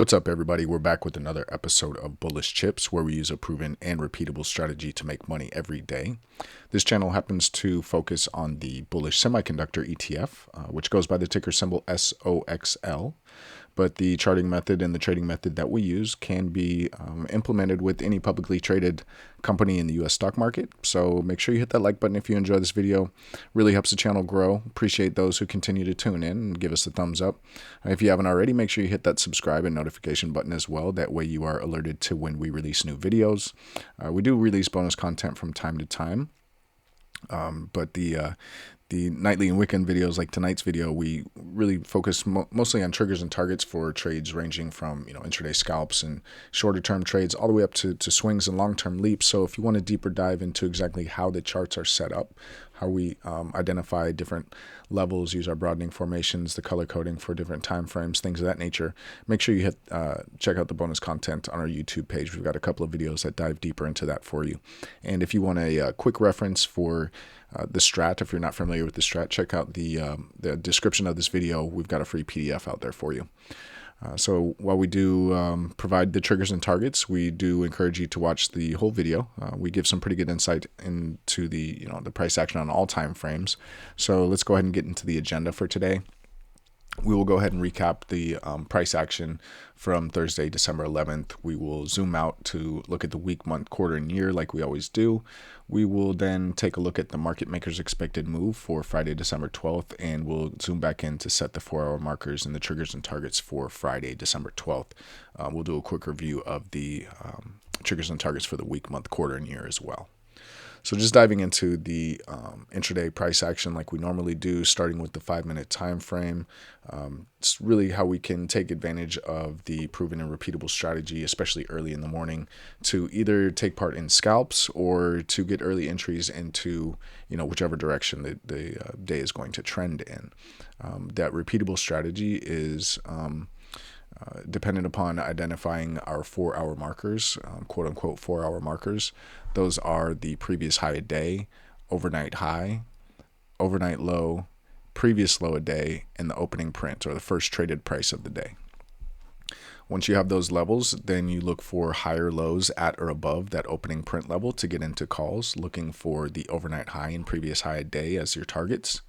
What's up, everybody? We're back with another episode of Bullish Chips, where we use a proven and repeatable strategy to make money every day. This channel happens to focus on the Bullish Semiconductor ETF, which goes by the ticker symbol SOXL. But the charting method and the trading method that we use can be implemented with any publicly traded company in the U.S. stock market. So make sure you hit that like button if you enjoy this video. Really helps the channel grow. Appreciate those who continue to tune in and give us a thumbs up. If you haven't already, make sure you hit that subscribe and notification button as well. That way you are alerted to when we release new videos. We do release bonus content from time to time. But the nightly and weekend videos, like tonight's video, we really focus mostly on triggers and targets for trades ranging from intraday scalps and shorter term trades all the way up to swings and long term leaps. So if you want a deeper dive into exactly how the charts are set up, how we identify different levels, use our broadening formations, the color coding for different time frames, things of that nature, make sure you check out the bonus content on our YouTube page. We've got a couple of videos that dive deeper into that for you. And if you want a quick reference for the strat, if you're not familiar with the strat, check out the description of this video. We've got a free PDF out there for you. So while we do provide the triggers and targets, we do encourage you to watch the whole video. We give some pretty good insight into the price action on all time frames. So let's go ahead and get into the agenda for today. We will go ahead and recap the price action from Thursday, December 11th. We will zoom out to look at the week, month, quarter, and year like we always do. We will then take a look at the market maker's expected move for Friday, December 12th, and we'll zoom back in to set the 4-hour markers and the triggers and targets for Friday, December 12th. We'll do a quick review of the triggers and targets for the week, month, quarter, and year as well. So just diving into the intraday price action like we normally do, starting with the 5-minute time frame. It's really how we can take advantage of the proven and repeatable strategy, especially early in the morning, to either take part in scalps or to get early entries into whichever direction the day is going to trend in. That repeatable strategy is dependent upon identifying our 4-hour markers, quote unquote 4-hour markers. Those are the previous high a day, overnight high, overnight low, previous low a day, and the opening print, or the first traded price of the day. Once you have those levels, then you look for higher lows at or above that opening print level to get into calls, looking for the overnight high and previous high a day as your targets.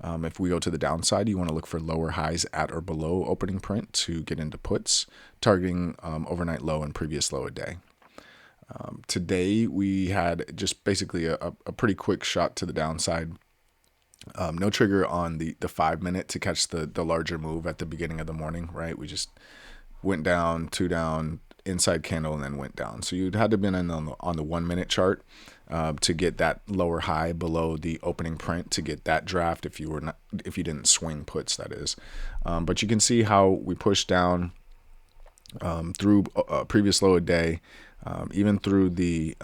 If we go to the downside, you want to look for lower highs at or below opening print to get into puts, targeting overnight low and previous low a day. Today, we had just basically a pretty quick shot to the downside. No trigger on the 5-minute to catch the larger move at the beginning of the morning, right? We just went down, 2 down, inside candle, and then went down. So you'd had to have been on the 1-minute chart to get that lower high below the opening print to get that draft if you didn't swing puts, that is. But you can see how we pushed down through previous low a day, even through the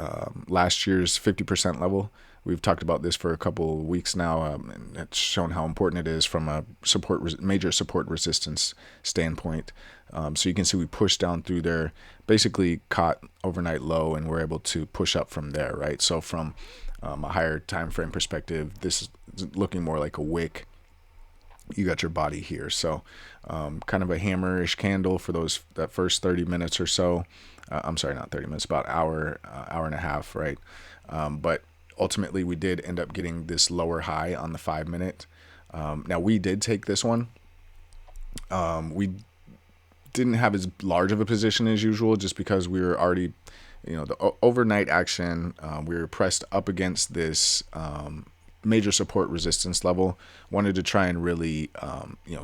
last year's 50% level. We've talked about this for a couple of weeks now, and it's shown how important it is from a major support resistance standpoint. So you can see we pushed down through there, basically caught overnight low, and we're able to push up from there, right? So from a higher time frame perspective, this is looking more like a wick. You got your body here, so kind of a hammerish candle for that first 30 minutes or so. I'm sorry, not 30 minutes, about hour and a half, right? But ultimately, we did end up getting this lower high on the 5-minute. Now, we did take this one. We didn't have as large of a position as usual just because we were already, the overnight action, we were pressed up against this major support resistance level. Wanted to try and really,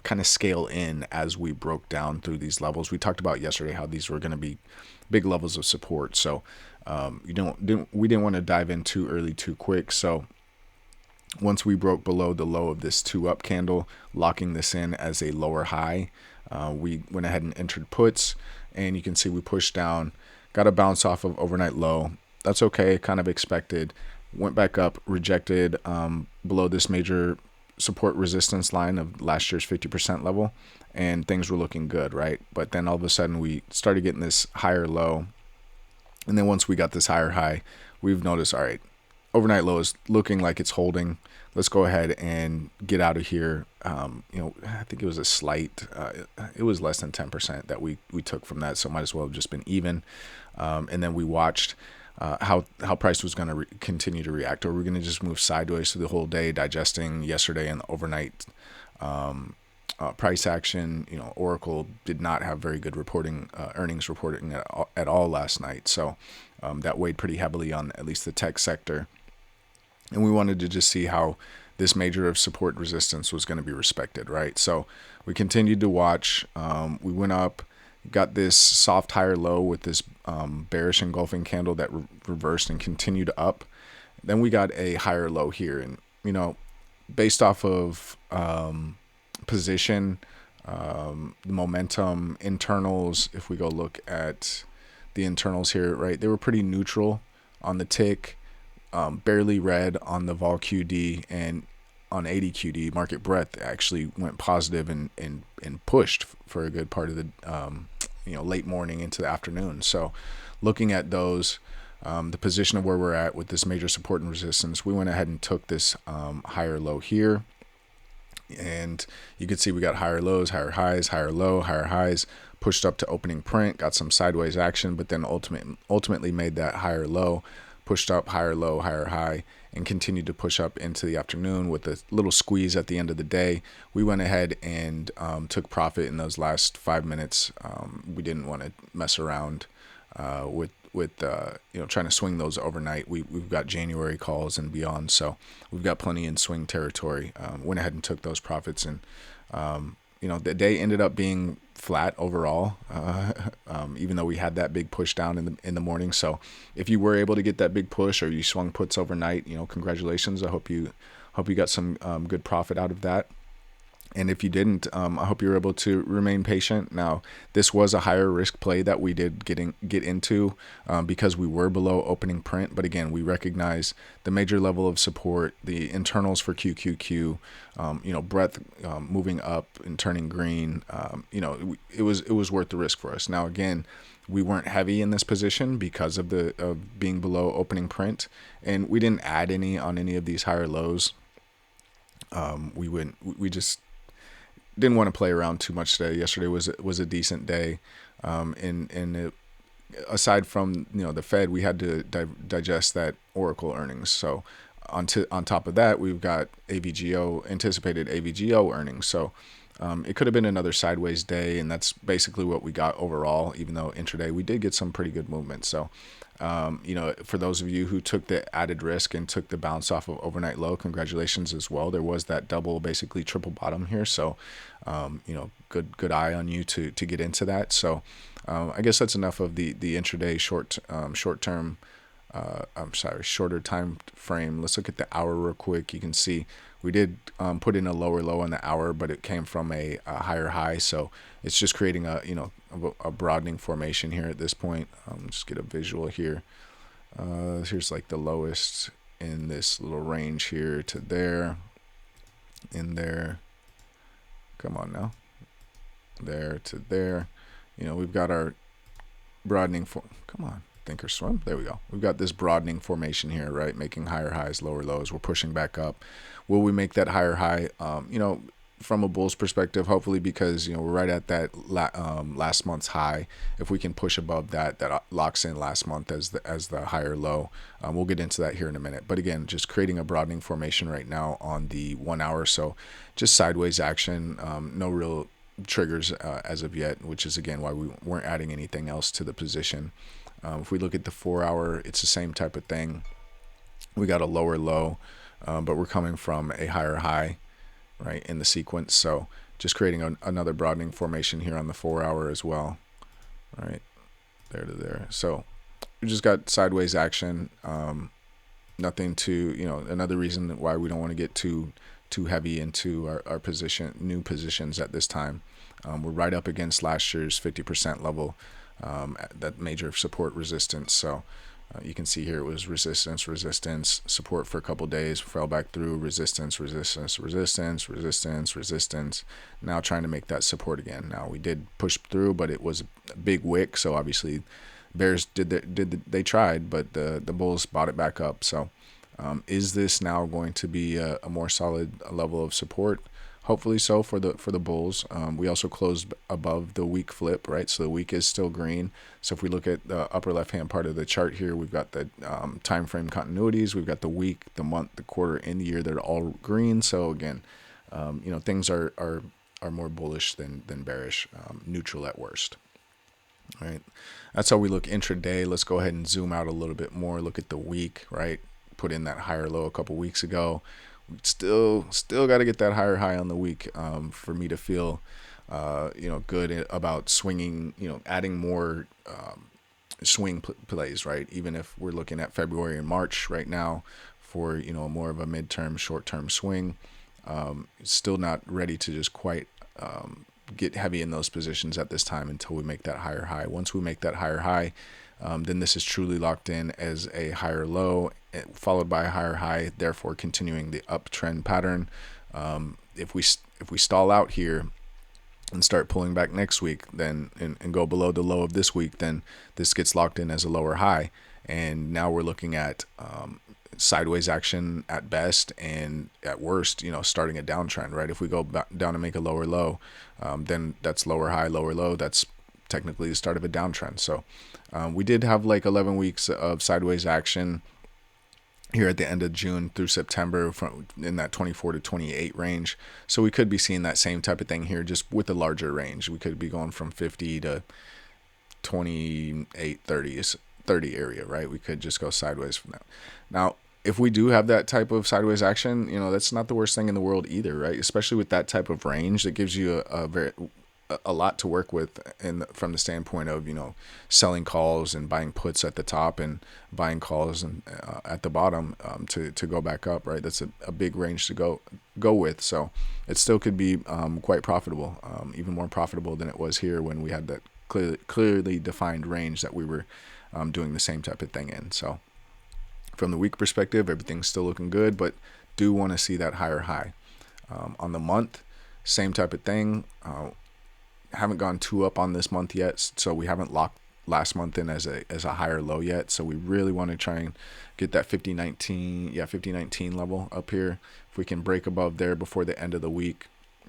kind of scale in as we broke down through these levels. We talked about yesterday how these were going to be big levels of support. So we didn't want to dive in too early, too quick. So once we broke below the low of this 2-up candle, locking this in as a lower high, we went ahead and entered puts, and you can see we pushed down, got a bounce off of overnight low. That's okay, kind of expected. Went back up, rejected below this major support resistance line of last year's 50% level, and things were looking good, right? But then all of a sudden we started getting this higher low, and then once we got this higher high, we've noticed, all right, overnight low is looking like it's holding. Let's go ahead and get out of here I think it was a slight, it was less than 10% that we took from that. So might as well have just been even. And then we watched how price was going to continue to react, or we're going to just move sideways through the whole day, digesting yesterday and the overnight price action. Oracle did not have very good earnings reporting at all last night. So that weighed pretty heavily on at least the tech sector. And we wanted to just see how this major of support resistance was going to be respected, right? So we continued to watch. We went up, got this soft higher low with this bearish engulfing candle that reversed and continued up. Then we got a higher low here. And, based off of position, the momentum, internals, if we go look at the internals here, right, they were pretty neutral on the tick. Barely red on the vol QD, and on 80 QD, market breadth actually went positive and pushed for a good part of the late morning into the afternoon. So looking at those, the position of where we're at with this major support and resistance, we went ahead and took this higher low here. And you can see we got higher lows, higher highs, higher low, higher highs, pushed up to opening print, got some sideways action, but then ultimately made that higher low, pushed up, higher low, higher high, and continued to push up into the afternoon with a little squeeze at the end of the day. We went ahead and took profit in those last 5 minutes. We didn't want to mess around with trying to swing those overnight. We've got January calls and beyond, so we've got plenty in swing territory. Went ahead and took those profits, and the day ended up being flat overall, even though we had that big push down in the morning. So if you were able to get that big push, or you swung puts overnight, congratulations. I hope you got some good profit out of that. And if you didn't, I hope you're able to remain patient. Now, this was a higher risk play that we did get into because we were below opening print. But again, we recognize the major level of support, the internals for QQQ, breadth moving up and turning green. It was worth the risk for us. Now, again, we weren't heavy in this position because of being below opening print, and we didn't add any on any of these higher lows. We just didn't want to play around too much today. Yesterday was a decent day, and aside from the Fed, we had to digest that Oracle earnings. So on top of that, we've got anticipated AVGO earnings. So it could have been another sideways day, and that's basically what we got overall. Even though intraday we did get some pretty good movement. So for those of you who took the added risk and took the bounce off of overnight low, congratulations as well. There was that double, basically triple bottom here. So, good eye on you to get into that. So, I guess that's enough of the intraday shorter time frame. Let's look at the hour real quick. You can see we did put in a lower low on the hour, but it came from a higher high. So it's just creating a broadening formation here at this point. Just get a visual here. Here's like the lowest in this little range here to there, in there. Come on now. There to there. We've got our broadening come on. Think or swim. There we go. We've got this broadening formation here, right? Making higher highs, lower lows. We're pushing back up. Will we make that higher high? From a bull's perspective, hopefully, because we're right at that last month's high. If we can push above that locks in last month as the higher low. We'll get into that here in a minute. But again, just creating a broadening formation right now on the 1 hour. So just sideways action. No real triggers as of yet, which is again why we weren't adding anything else to the position. If we look at the 4 hour, it's the same type of thing. We got a lower low, but we're coming from a higher high, right, in the sequence. So just creating another broadening formation here on the 4 hour as well, right, there to there. So we just got sideways action. Nothing to, another reason why we don't want to get too heavy into our new positions at this time. We're right up against last year's 50% level. That major support resistance. So you can see here it was resistance, support for a couple days, fell back through, resistance. Now trying to make that support again. Now we did push through, but it was a big wick. So obviously bears they tried, but the bulls bought it back up. So is this now going to be a more solid level of support? Hopefully so for the bulls. We also closed above the week flip, right? So the week is still green. So if we look at the upper left-hand part of the chart here, we've got the time frame continuities. We've got the week, the month, the quarter, and the year. They're all green. So again, things are more bullish than bearish, neutral at worst. All right, that's how we look intraday. Let's go ahead and zoom out a little bit more. Look at the week, right? Put in that higher low a couple weeks ago. We still got to get that higher high on the week for me to feel good about swinging, adding more swing plays, right? Even if we're looking at February and March right now for more of a midterm, short-term swing, still not ready to just quite get heavy in those positions at this time until we make that higher high. Once we make that higher high, then this is truly locked in as a higher low followed by a higher high, therefore continuing the uptrend pattern. If we stall out here and start pulling back next week, then and go below the low of this week, then this gets locked in as a lower high, and now we're looking at sideways action at best, and at worst, starting a downtrend, right? If we go back down and make a lower low, then that's lower high, lower low. That's technically the start of a downtrend. So we did have like 11 weeks of sideways action here at the end of June through September in that 24 to 28 range. So we could be seeing that same type of thing here, just with a larger range. We could be going from 50 to 28, 30 area, right? We could just go sideways from that. Now, if we do have that type of sideways action, that's not the worst thing in the world either, right? Especially with that type of range, that gives you a lot to work with, and from the standpoint of selling calls and buying puts at the top and buying calls and at the bottom to go back up, right? That's a big range to go with. So it still could be quite profitable, even more profitable than it was here when we had that clearly defined range that we were doing the same type of thing in. So from the week perspective, everything's still looking good, but do want to see that higher high. On the month, same type of thing. Haven't gone too up on this month yet, so we haven't locked last month in as a higher low yet. So we really want to try and get that 5019 level up here. If we can break above there before the end of the week,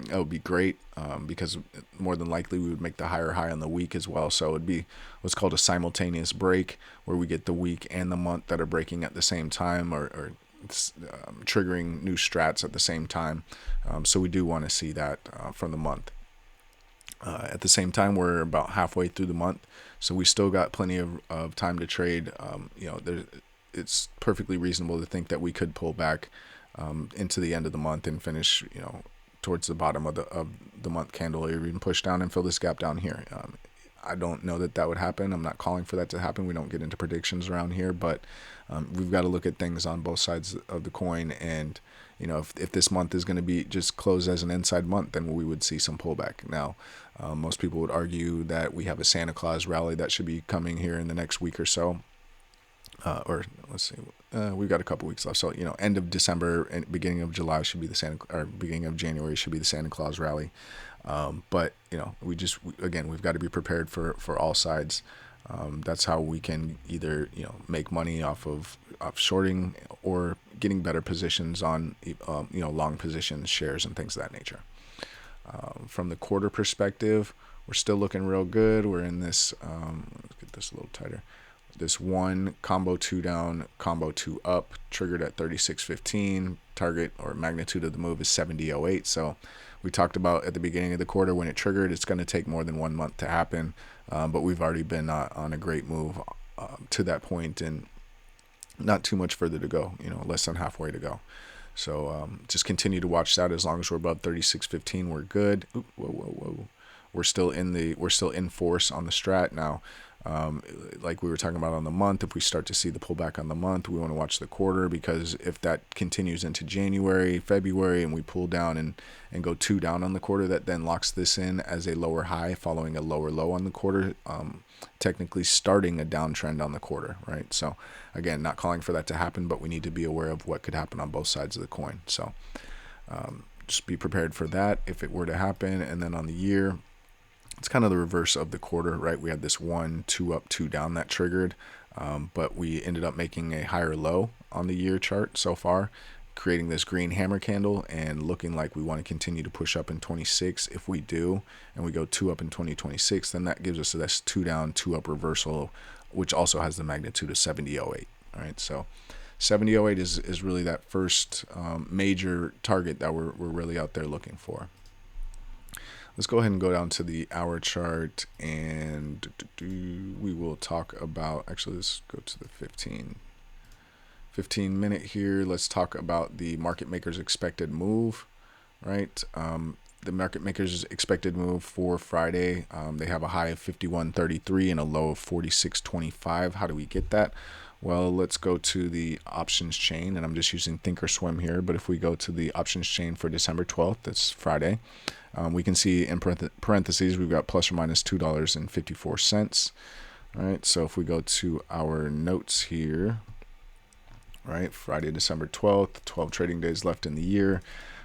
that would be great, because more than likely we would make the higher high on the week as well. So it'd be what's called a simultaneous break, where we get the week and the month that are breaking at the same time, or triggering new strats at the same time. So we do want to see that from the month. At the same time, we're about halfway through the month, so we still got plenty of time to trade. It's perfectly reasonable to think that we could pull back into the end of the month and finish, towards the bottom of the month candle, or even push down and fill this gap down here. I don't know that would happen. I'm not calling for that to happen. We don't get into predictions around here, but we've got to look at things on both sides of the coin. And if this month is going to be just closed as an inside month, then we would see some pullback. Now, most people would argue that we have a Santa Claus rally that should be coming here in the next week or so. Or let's see, we've got a couple weeks left. So, end of December and beginning of July should be beginning of January should be the Santa Claus rally. But we've got to be prepared for all sides. That's how we can either, make money off shorting, or getting better positions on, long positions, shares, and things of that nature. From the quarter perspective, we're still looking real good. We're in this, let's get this a little tighter. This one combo 2 down, combo 2 up, triggered at 36.15. Target or magnitude of the move is 70.08. So we talked about at the beginning of the quarter, when it triggered, it's going to take more than 1 month to happen. But we've already been on a great move to that point, and not too much further to go, less than halfway to go. So just continue to watch that. As long as we're above 36.15, we're good. Ooh, whoa. We're still in force on the strat now. Like we were talking about on the month, if we start to see the pullback on the month, we want to watch the quarter, because if that continues into January, February, and we pull down and go 2 down on the quarter, that then locks this in as a lower high following a lower low on the quarter, technically starting a downtrend on the quarter, right? So again, not calling for that to happen, but we need to be aware of what could happen on both sides of the coin. So just be prepared for that if it were to happen. And then on the year, it's kind of the reverse of the quarter, right? We had this 1, 2 up, 2 down that triggered, but we ended up making a higher low on the year chart so far, creating this green hammer candle and looking like we want to continue to push up in 26. If we do, and we go 2 up in 2026, then that gives us this 2 down, 2 up reversal, which also has the magnitude of 70.08. All right, so 70.08 is really that first major target that we're really out there looking for. Let's go ahead and go down to the hour chart, and we will talk about, actually let's go to the 15 minute here. Let's talk about the market maker's expected move, right? The market maker's expected move for Friday, they have a high of 51.33 and a low of 46.25. How do we get that? Well, let's go to the options chain, and I'm just using Thinkorswim here, but if we go to the options chain for December 12th, that's Friday, we can see in parentheses we've got plus or minus $2.54. All right, so if we go to our notes here, right, Friday, December 12th, 12 trading days left in the year.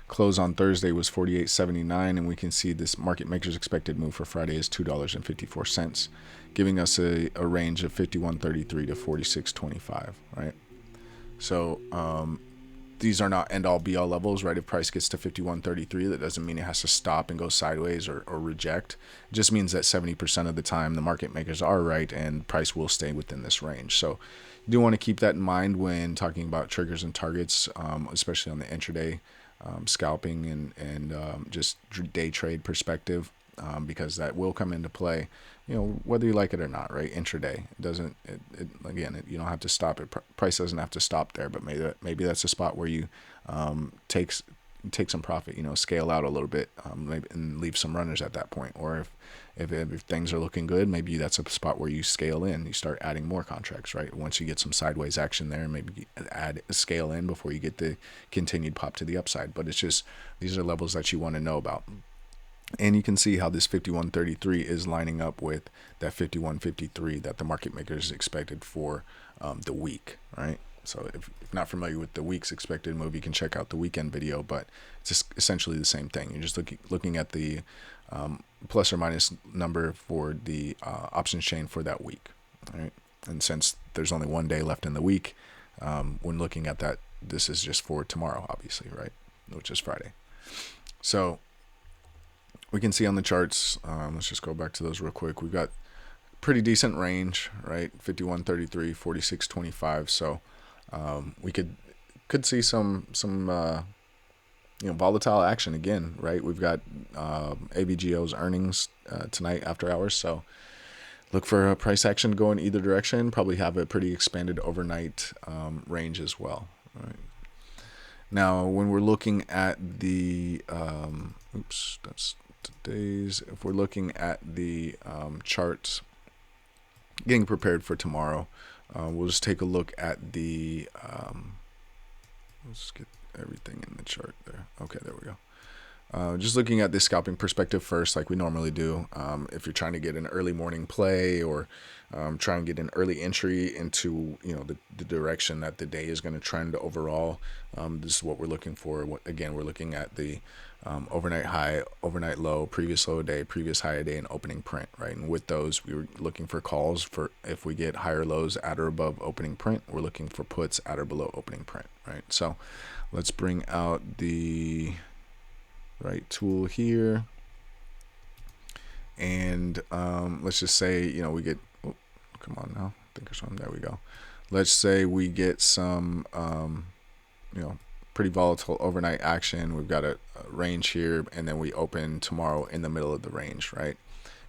Close on Thursday was 48.79, and we can see this market maker's expected move for Friday is $2.54, giving us a range of 51.33 to 46.25, right? So these are not end all be all levels, right? If price gets to 51.33, that doesn't mean it has to stop and go sideways or reject. It just means that 70% of the time the market makers are right and price will stay within this range. So you do want to keep that in mind when talking about triggers and targets, especially on the intraday scalping and just day trade perspective, because that will come into play, whether you like it or not, right? Intraday, it doesn't, you don't have to stop it. Price doesn't have to stop there, but maybe that's a spot where you take some profit, scale out a little bit, maybe, and leave some runners at that point. Or if things are looking good, maybe that's a spot where you scale in, you start adding more contracts, right? Once you get some sideways action there, maybe scale in before you get the continued pop to the upside. But it's just, these are levels that you want to know about. And you can see how this 51.33 is lining up with that 51.53 that the market makers expected for the week, right? So if not familiar with the week's expected move, you can check out the weekend video, but it's just essentially the same thing. You're just looking at the plus or minus number for the options chain for that week, right? And since there's only one day left in the week, when looking at that, this is just for tomorrow, obviously, right? Which is Friday. So we can see on the charts, let's just go back to those real quick. We've got pretty decent range, right? 51.33, 46.25. So we could see some volatile action again, right? We've got AVGO's earnings tonight after hours, so look for a price action to go in either direction. Probably have a pretty expanded overnight range as well, right? Now, when we're looking at the that's today's. If we're looking at the charts, getting prepared for tomorrow, we'll just take a look at the. Let's get everything in the chart there. Okay, there we go. Just looking at the scalping perspective first, like we normally do. If you're trying to get an early morning play or try and get an early entry into the direction that the day is going to trend overall, this is what we're looking for. Again, we're looking at the overnight high, overnight low, previous low day, previous high day, and opening print, right? And with those, we were looking for calls for if we get higher lows at or above opening print. We're looking for puts at or below opening print, right? So let's bring out the right tool here, and let's just say we get, come on now, Thinkorswim, there we go. Let's say we get some pretty volatile overnight action. We've got a range here, and then we open tomorrow in the middle of the range, right?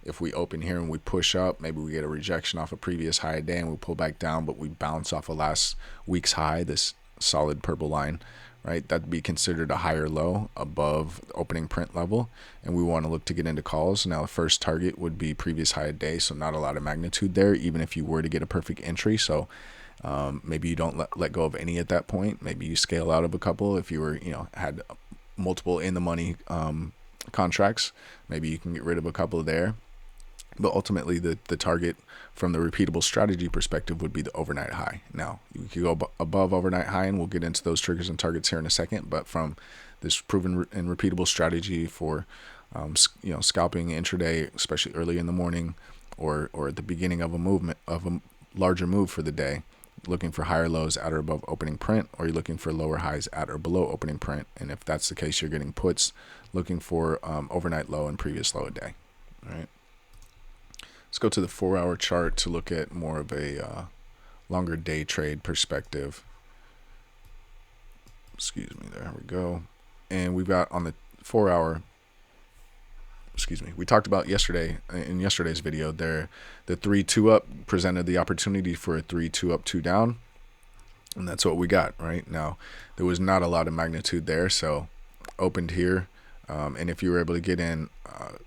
If we open here and we push up, maybe we get a rejection off a previous high day and we pull back down, but we bounce off of last week's high, this solid purple line, right? That'd be considered a higher low above the opening print level, and we want to look to get into calls. Now, the first target would be previous high day, so not a lot of magnitude there, even if you were to get a perfect entry. So maybe you don't let go of any at that point. Maybe you scale out of a couple. If you were, had multiple in the money contracts, maybe you can get rid of a couple there. But ultimately, the target from the repeatable strategy perspective would be the overnight high. Now, you could go above overnight high, and we'll get into those triggers and targets here in a second. But from this proven and repeatable strategy for, scalping intraday, especially early in the morning, or at the beginning of a movement of a larger move for the day, looking for higher lows at or above opening print, or you're looking for lower highs at or below opening print. And if that's the case, you're getting puts looking for overnight low and previous low a day. All right. Let's go to the 4-hour chart to look at more of a longer day trade perspective. Excuse me, there we go. And we've got on the 4-hour, we talked about yesterday, in yesterday's video there, the 3-2 up presented the opportunity for a 3-2 up, 2 down. And that's what we got right now. There was not a lot of magnitude there, so opened here. And if you were able to get in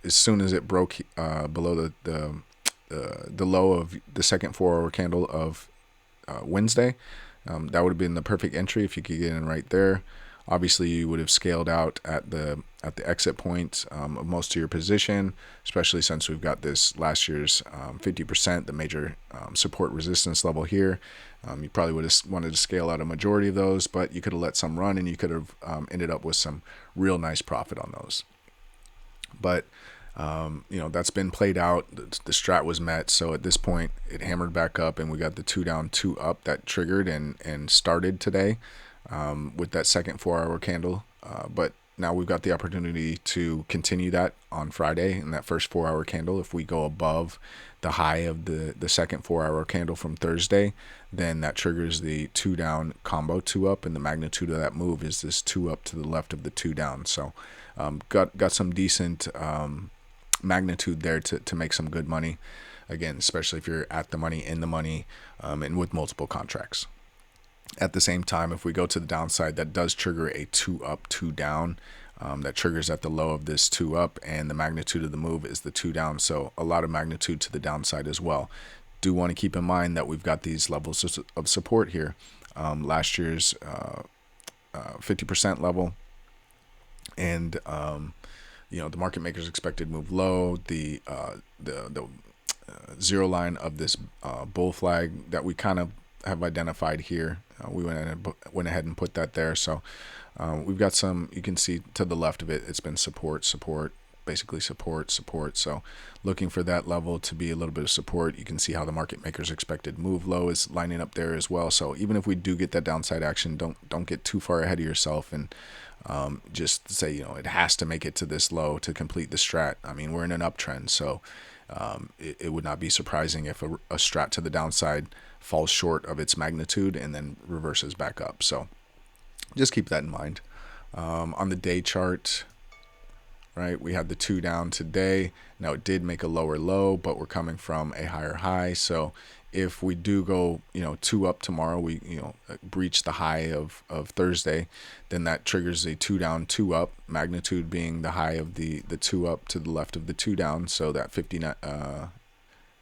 as soon as it broke below the low of the second 4-hour candle of Wednesday, that would have been the perfect entry if you could get in right there. Obviously, you would have scaled out at the exit point of most of your position, especially since we've got this last year's 50%, the major support resistance level here. You probably would have wanted to scale out a majority of those, but you could have let some run and you could have ended up with some real nice profit on those. But that's been played out. The strat was met, so at this point it hammered back up, and we got the 2 down, 2 up that triggered and started today with that second 4-hour candle. But now we've got the opportunity to continue that on Friday in that first 4-hour candle. If we go above the high of the second 4-hour candle from Thursday, then that triggers the 2 down combo 2 up, and the magnitude of that move is this 2 up to the left of the 2 down. So got some decent magnitude there to make some good money, again, especially if you're at the money, in the money, and with multiple contracts. At the same time, if we go to the downside, that does trigger a 2 up, 2 down. That triggers at the low of this 2 up, and the magnitude of the move is the 2 down. So a lot of magnitude to the downside as well. Do want to keep in mind that we've got these levels of support here. Last year's 50% level, and the market makers expected move low. The zero line of this bull flag that we kind of have identified here. We went ahead and put that there. So we've got some, you can see to the left of it, it's been support, basically support. So looking for that level to be a little bit of support. You can see how the market makers expected move low is lining up there as well. So even if we do get that downside action, don't get too far ahead of yourself and just say, it has to make it to this low to complete the strat. I mean, we're in an uptrend, so it would not be surprising if a strat to the downside falls short of its magnitude and then reverses back up. So just keep that in mind. On the day chart, right, we had the 2 down today. Now it did make a lower low, but we're coming from a higher high. So if we do go 2 up tomorrow, we breach the high of Thursday, then that triggers a 2 down, 2 up, magnitude being the high of the 2 up to the left of the 2 down. So that 50.09,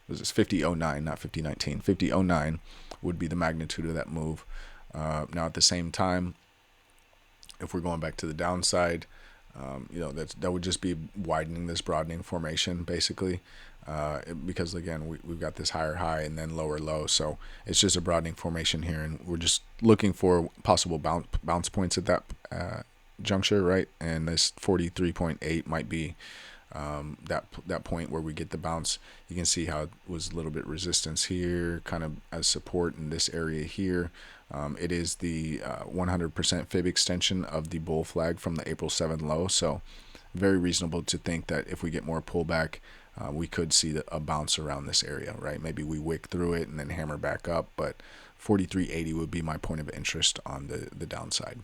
not 50.19, 50.09 would be the magnitude of that move. Now at the same time, if we're going back to the downside, that would just be widening this broadening formation basically, because again we've got this higher high and then lower low, so it's just a broadening formation here, and we're just looking for possible bounce points at that juncture, right? And this 43.8 might be that point where we get the bounce. You can see how it was a little bit resistance here, kind of as support in this area here. It is the 100% fib extension of the bull flag from the April 7th low, so very reasonable to think that if we get more pullback, we could see a bounce around this area, right? Maybe we wick through it and then hammer back up, but 43.80 would be my point of interest on the downside.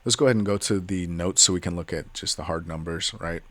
Let's go ahead and go to the notes so we can look at just the hard numbers, right?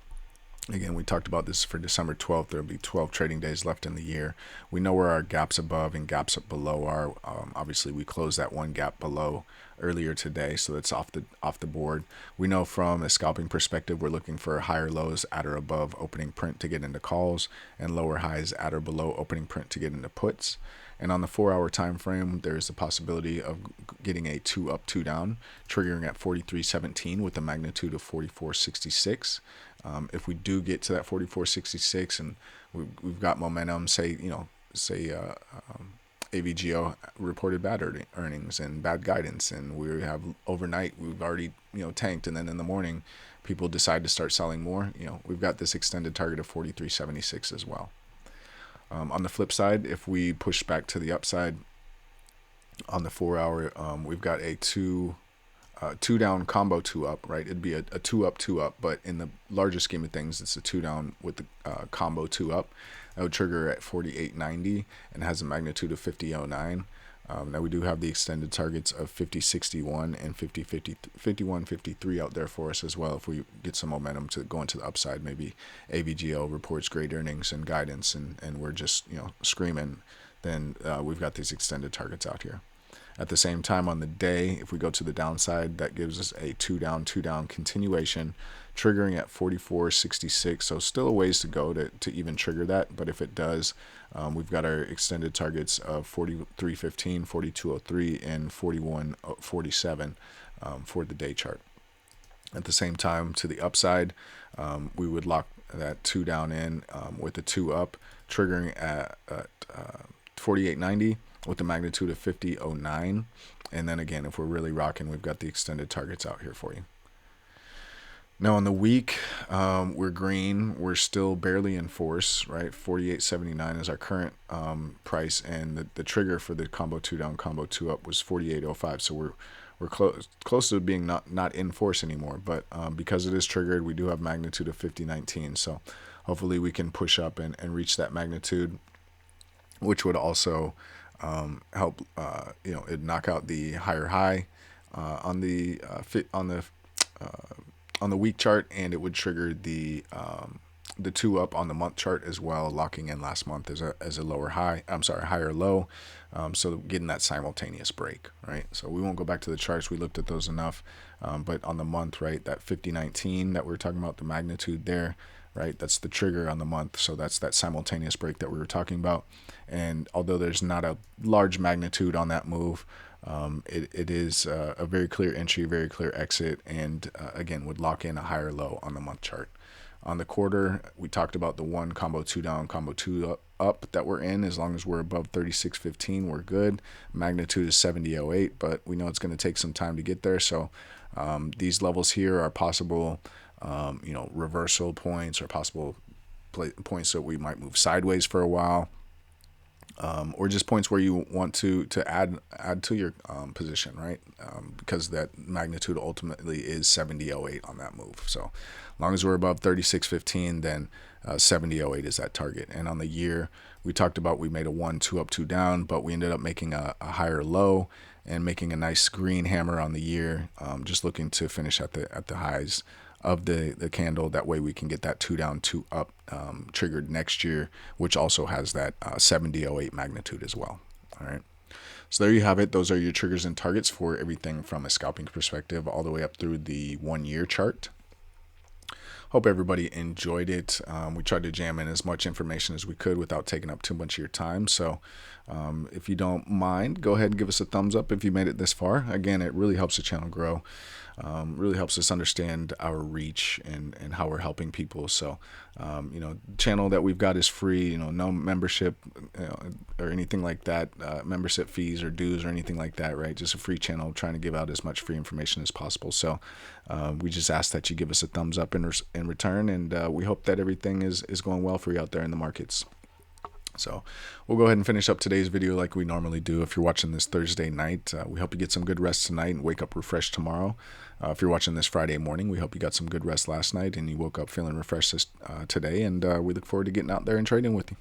Again, we talked about this for December 12th. There'll be 12 trading days left in the year. We know where our gaps above and gaps below are. Obviously, we closed that one gap below earlier today, so that's off the board. We know from a scalping perspective, we're looking for higher lows at or above opening print to get into calls, and lower highs at or below opening print to get into puts. And on the 4-hour time frame, there's a possibility of getting a 2 up, 2 down, triggering at 43.17 with a magnitude of 44.66. If we do get to that 44.66 and we've got momentum, say AVGO reported bad earnings and bad guidance, and we have overnight we've already tanked, and then in the morning people decide to start selling more, we've got this extended target of 43.76 as well. On the flip side, if we push back to the upside, On the 4-hour, we've got a two down combo 2-up, right? It'd be a 2-up 2-up, but in the larger scheme of things, it's a 2-down with the combo 2-up. That would trigger at 48.90 and has a magnitude of 50.09. Now we do have the extended targets of 50.61 and 51.53 out there for us as well. If we get some momentum to go into the upside, maybe AVGO reports great earnings and guidance, and we're just screaming, then we've got these extended targets out here. At the same time, on the day, if we go to the downside, that gives us a 2-down continuation, triggering at 44.66. So still a ways to go to even trigger that. But if it does, we've got our extended targets of 43.15, 42.03, and 41.47 for the day chart. At the same time, to the upside, we would lock that 2-down in with a 2-up, triggering at 48.90. with the magnitude of 50.09. And then again, if we're really rocking, we've got the extended targets out here for you. Now on the week, we're green. We're still barely in force, right? 48.79 is our current price, and the trigger for the combo 2-down, combo 2-up was 48.05. So we're close to being not in force anymore. But because it is triggered, we do have magnitude of 50.19. So hopefully we can push up and reach that magnitude, which would also help it knock out the higher high on the week chart, and it would trigger the 2-up on the month chart as well, locking in last month as a lower high. Higher low. So getting that simultaneous break, right? So we won't go back to the charts. We looked at those enough, but on the month, right, that 50.19 that we were talking about, the magnitude there, right? That's the trigger on the month. So that's that simultaneous break that we were talking about. And although there's not a large magnitude on that move, it is a very clear entry, very clear exit, and again, would lock in a higher low on the month chart. On the quarter, we talked about the one combo 2-down, combo 2-up that we're in. As long as we're above 36.15, we're good. Magnitude is 70.08, but we know it's going to take some time to get there. So these levels here are possible reversal points, or possible points that we might move sideways for a while, or just points where you want to add to your position, right? Because that magnitude ultimately is 70.08 on that move. So as long as we're above 36.15, then 70.08 is that target. And on the year, we talked about we made a 2-up 2-down, but we ended up making a higher low and making a nice green hammer on the year, just looking to finish at the highs of the candle. That way we can get that 2-down 2-up triggered next year, which also has that 70.08 magnitude as well. All right, so there you have it. Those are your triggers and targets for everything from a scalping perspective all the way up through the 1-year chart. Hope everybody enjoyed it. We tried to jam in as much information as we could without taking up too much of your time. So if you don't mind, go ahead and give us a thumbs up if you made it this far. Again, it really helps the channel grow. Really helps us understand our reach and how we're helping people. So, the channel that we've got is free, no membership or anything like that, membership fees or dues or anything like that, right? Just a free channel, trying to give out as much free information as possible. So we just ask that you give us a thumbs up in return, and we hope that everything is going well for you out there in the markets. So we'll go ahead and finish up today's video like we normally do. If you're watching this Thursday night, we hope you get some good rest tonight and wake up refreshed tomorrow. If you're watching this Friday morning, we hope you got some good rest last night and you woke up feeling refreshed today. And we look forward to getting out there and trading with you.